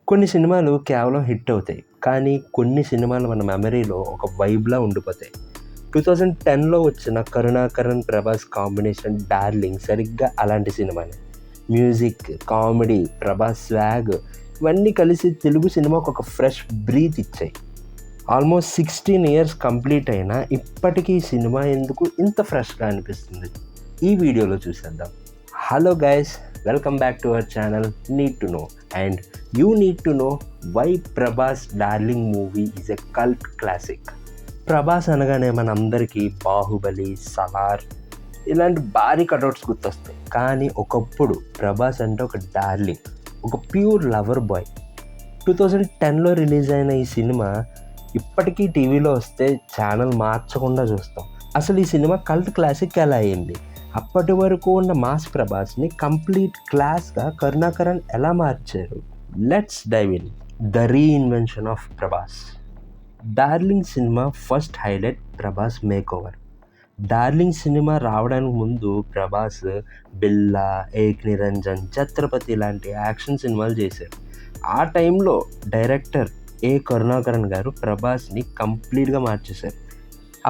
కొన్ని సినిమాలు కేవలం హిట్ అవుతాయి. కానీ కొన్ని సినిమాలు మన మెమరీలో ఒక వైబ్‌లా ఉండిపోతాయి. 2010లో వచ్చిన 'కరుణాకరన్', 'ప్రభాస్' కాంబినేషన్ 'డార్లింగ్' సరిగ్గా అలాంటి సినిమానే. మ్యూజిక్, కామెడీ, ప్రభాస్ స్వాగ్ ఇవన్నీ కలిసి తెలుగు సినిమాకు ఒక ఫ్రెష్ బ్రీత్ ఇచ్చాయి. ఆల్మోస్ట్ 16 ఇయర్స్ కంప్లీట్ అయినా ఇప్పటికీ ఈ సినిమా ఎందుకు ఇంత ఫ్రెష్‌గా అనిపిస్తుంది? ఈ వీడియోలో చూసేద్దాం. Hello guys, welcome back to our channel need to know and you need to know why Prabhas Darling movie is a cult classic. Prabhas అనగానే మనందరికీ బాహుబలి, సలార్ ఇలాంటి భారీ కటౌట్స్ గుర్తొస్తాయి. కానీ ఒకప్పుడు ప్రభాస్ అంటే ఒక డార్లింగ్, ఒక ప్యూర్ లవర్ బాయ్. 2010లో రిలీజ్ అయిన ఈ సినిమా ఇప్పటికీ టీవీలో వస్తే ఛానల్ మార్చకుండా చూస్తాం. అసలు ఈ సినిమా కల్ట్ క్లాసిక్ ఎలా అయింది? అప్పటి వరకు ఉన్న మాస్ ప్రభాస్ని కంప్లీట్ క్లాస్గా కరుణాకరన్ ఎలా మార్చారు? Let's dive in. The reinvention of Prabhas. Darling సినిమా first highlight Prabhas makeover. Darling సినిమా రావడానికి ముందు ప్రభాస్ బిల్లా, ఏక్ నిరంజన్, ఛత్రపతి లాంటి యాక్షన్ సినిమాలు చేశారు. ఆ టైంలో డైరెక్టర్ కరుణాకరన్ గారు ప్రభాస్ని కంప్లీట్గా మార్చేశారు.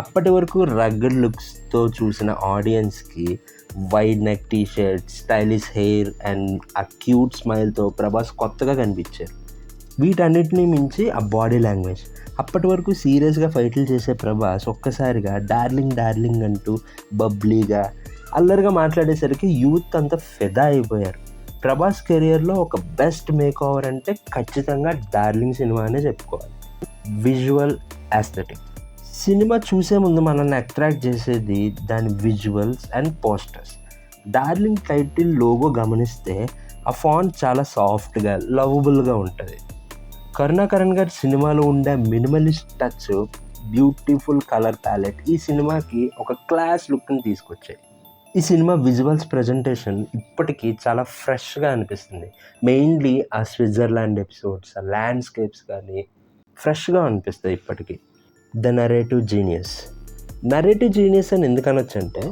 అప్పటి వరకు రగ్గడ్ లుక్స్తో చూసిన ఆడియన్స్కి wide neck T shirt, stylish hair and ఆ క్యూట్ స్మైల్తో ప్రభాస్ కొత్తగా కనిపించారు. వీటన్నిటిని మించి ఆ బాడీ లాంగ్వేజ్. అప్పటి వరకు సీరియస్గా ఫైట్లు చేసే ప్రభాస్ ఒక్కసారిగా డార్లింగ్ డార్లింగ్ అంటూ బబ్లీగా, అల్లరిగా మాట్లాడేసరికి యూత్ అంతా ఫిదా అయిపోయారు. ప్రభాస్ కెరియర్లో ఒక బెస్ట్ మేక్ ఓవర్ అంటే ఖచ్చితంగా డార్లింగ్ సినిమానే చెప్పుకోవాలి. Visual aesthetic. సినిమా చూసే ముందు మనల్ని అట్రాక్ట్ చేసేది దాని visuals and posters. Darling title logo గమనిస్తే ఆ ఫాంట్ చాలా సాఫ్ట్గా, లవబుల్గా ఉంటుంది. కరుణాకరన్ గారి సినిమాలో ఉండే minimalist touch, beautiful colour palette ఈ సినిమాకి ఒక క్లాస్ లుక్ని తీసుకొచ్చాయి. ఈ సినిమా విజువల్స్ ప్రజెంటేషన్ ఇప్పటికీ చాలా ఫ్రెష్గా అనిపిస్తుంది. మెయిన్లీ ఆ స్విట్జర్లాండ్ ఎపిసోడ్స్, ఆ ల్యాండ్స్కేప్స్ కానీ ఫ్రెష్గా అనిపిస్తాయి ఇప్పటికీ. The narrative genius. Narrative genius అని ఎందుకు అనొచ్చు అంటే,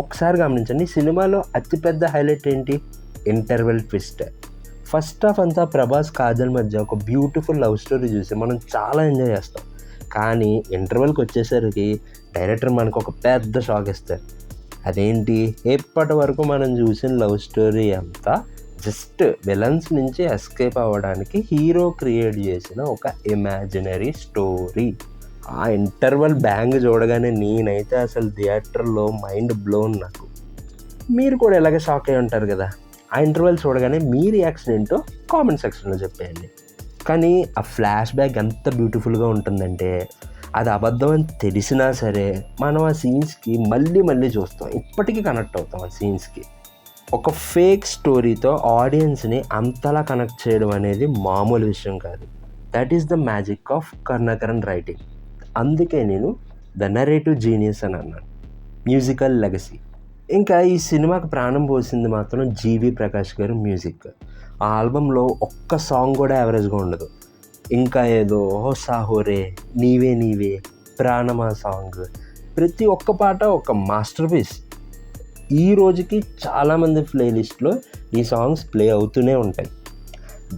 ఒకసారి గమనించండి, ఈ సినిమాలో అతిపెద్ద హైలైట్ ఏంటి? Interval twist. ఫస్ట్ హాఫ్ అంతా ప్రభాస్ కాజల్ మధ్య ఒక బ్యూటిఫుల్ లవ్ స్టోరీ చూసి మనం చాలా ఎంజాయ్ చేస్తాం. కానీ ఇంటర్వెల్కి వచ్చేసరికి డైరెక్టర్ మనకు ఒక పెద్ద షాక్ ఇస్తారు. అదేంటి, ఎప్పటి వరకు మనం చూసిన లవ్ స్టోరీ అంతా జస్ట్ విలన్స్ నుంచి ఎస్కేప్ అవ్వడానికి హీరో క్రియేట్ చేసిన ఒక ఇమాజినరీ స్టోరీ. ఆ ఇంటర్వెల్ బ్యాంగ్ చూడగానే నేనైతే అసలు థియేటర్లో మైండ్ బ్లోన్. నాకు మీరు కూడా ఎలాగ షాక్ అయి ఉంటారు కదా. ఆ ఇంటర్వెల్ చూడగానే మీ రియాక్షన్ ఏంటో కామెంట్ సెక్షన్లో చెప్పేయండి. కానీ ఆ ఫ్లాష్ బ్యాక్ ఎంత బ్యూటిఫుల్గా ఉంటుందంటే, అది అబద్ధం అని తెలిసినా సరే మనం ఆ సీన్స్కి మళ్ళీ చూస్తాం, ఇప్పటికీ కనెక్ట్ అవుతాం ఆ సీన్స్కి. ఒక ఫేక్ స్టోరీతో ఆడియన్స్ని అంతలా కనెక్ట్ చేయడం అనేది మామూలు విషయం కాదు. That is the magic of Karunakaran writing. అందుకే నేను ద నరేటివ్ జీనియస్ అని అన్నాను. Musical legacy. ఇంకా ఈ సినిమాకి ప్రాణం పోసింది మాత్రం జీవి ప్రకాష్ గారు మ్యూజిక్. ఆ ఆల్బంలో ఒక్క సాంగ్ కూడా యావరేజ్గా ఉండదు. ఇంకా ఏదో సాహోరే, నీవే నీవే, ప్రాణమా సాంగ్, ప్రతి ఒక్క పాట ఒక మాస్టర్ పీస్. ఈ రోజుకి చాలామంది ప్లేలిస్ట్లో ఈ సాంగ్స్ ప్లే అవుతూనే ఉంటాయి.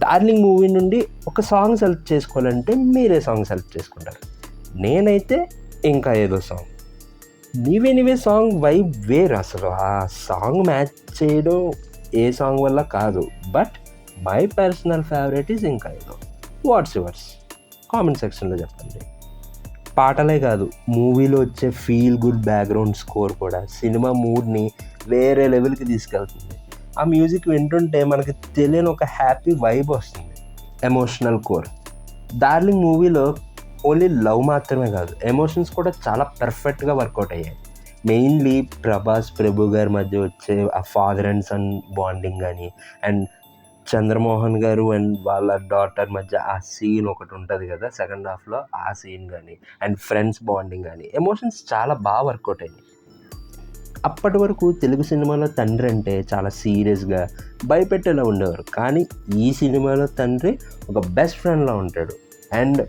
డార్లింగ్ మూవీ నుండి ఒక సాంగ్ సెలెక్ట్ చేసుకోవాలంటే మీరే సాంగ్ సెలెక్ట్ చేసుకుంటారు. నేనైతే ఇంకా ఏదో సాంగ్. నీవే నీవే సాంగ్ వైబ్ వేరు. అసలు ఆ సాంగ్ మ్యాచ్ చేయడం ఏ సాంగ్ వల్ల కాదు. But my personal favourite is ఇంకా ఏదో. Watts yours? కామెంట్ సెక్షన్లో చెప్పండి. పాటలే కాదు, మూవీలో వచ్చే ఫీల్ గుడ్ బ్యాక్గ్రౌండ్ స్కోర్ కూడా సినిమా మూడ్ని వేరే లెవెల్కి తీసుకెళ్తుంది. ఆ మ్యూజిక్ వింటుంటే మనకి తెలియని ఒక హ్యాపీ వైబ్ వస్తుంది. Emotional core. డార్లింగ్ మూవీలో ఓన్లీ లవ్ మాత్రమే కాదు, ఎమోషన్స్ కూడా చాలా పర్ఫెక్ట్గా వర్కౌట్ అయ్యాయి. మెయిన్లీ ప్రభాస్, ప్రభు గారి మధ్య వచ్చే ఆ ఫాదర్ అండ్ సన్ బాండింగ్ కానీ, అండ్ చంద్రమోహన్ గారు అండ్ వాళ్ళ డాటర్ మధ్య ఆ సీన్ ఒకటి ఉంటుంది కదా సెకండ్ హాఫ్లో, ఆ సీన్ కానీ, అండ్ ఫ్రెండ్స్ బాండింగ్ కానీ, ఎమోషన్స్ చాలా బాగా వర్కౌట్ అయ్యాయి. అప్పటి వరకు తెలుగు సినిమాలో తండ్రి అంటే చాలా సీరియస్గా భయపెట్టేలా ఉండేవారు. కానీ ఈ సినిమాలో తండ్రి ఒక బెస్ట్ ఫ్రెండ్లా ఉంటాడు. అండ్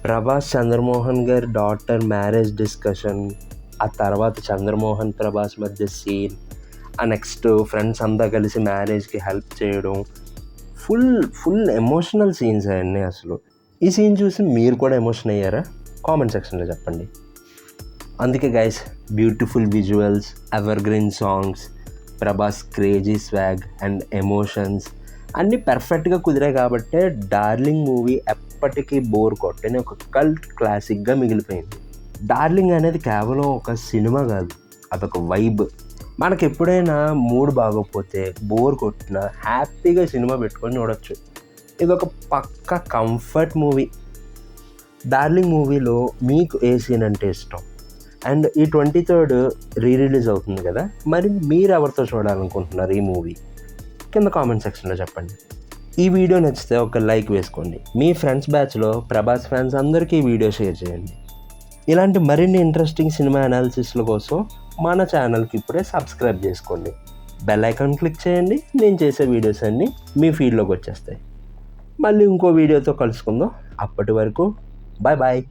ప్రభాస్ చంద్రమోహన్ గారి డాటర్ మ్యారేజ్ డిస్కషన్, ఆ తర్వాత చంద్రమోహన్ ప్రభాస్ మధ్య సీన్, ఆ నెక్స్ట్ ఫ్రెండ్స్ అంతా కలిసి మ్యారేజ్కి హెల్ప్ చేయడం, ఫుల్ ఎమోషనల్ సీన్స్ అవన్నీ అసలు. ఈ సీన్ చూసి మీరు కూడా ఎమోషన్ అయ్యారా? కామెంట్ సెక్షన్లో చెప్పండి. అందుకే guys, beautiful visuals, evergreen songs, Prabhas crazy swag and emotions అన్నీ పర్ఫెక్ట్గా కుదిరాయి కాబట్టే డార్లింగ్ మూవీ ఎప్పటికీ బోర్ కొట్టని ఒక కల్ట్ క్లాసిక్గా మిగిలిపోయింది. డార్లింగ్ అనేది కేవలం ఒక సినిమా కాదు, అదొక వైబ్. మనకు ఎప్పుడైనా మూడ్ బాగోకపోతే, బోర్ కొట్టినా హ్యాపీగా సినిమా పెట్టుకొని చూడొచ్చు. ఇది ఒక పక్క కంఫర్ట్ మూవీ. డార్లింగ్ మూవీలో మీకు ఏ సీన్ అంటే ఇష్టం? అండ్ ఈ 23rd రిలీజ్ అవుతుంది కదా, మరి మీరు ఎవరితో చూడాలనుకుంటున్నారు ఈ మూవీ? కింద కామెంట్ సెక్షన్లో చెప్పండి. ఈ వీడియో నచ్చితే ఒక లైక్ వేసుకోండి. మీ ఫ్రెండ్స్ బ్యాచ్లో ప్రభాస్ ఫ్యాన్స్ అందరికీ ఈ వీడియో షేర్ చేయండి. ఇలాంటి మరిన్ని ఇంట్రెస్టింగ్ సినిమా అనాలిసిస్ల కోసం మన ఛానల్కి ఇప్పుడే సబ్స్క్రైబ్ చేసుకోండి. బెల్ ఐకాన్ క్లిక్ చేయండి. నేను చేసే వీడియోస్ అన్నీ మీ ఫీడ్లోకి వచ్చేస్తాయి. మళ్ళీ ఇంకో వీడియోతో కలుసుకుందాం. అప్పటి వరకు బాయ్ బాయ్.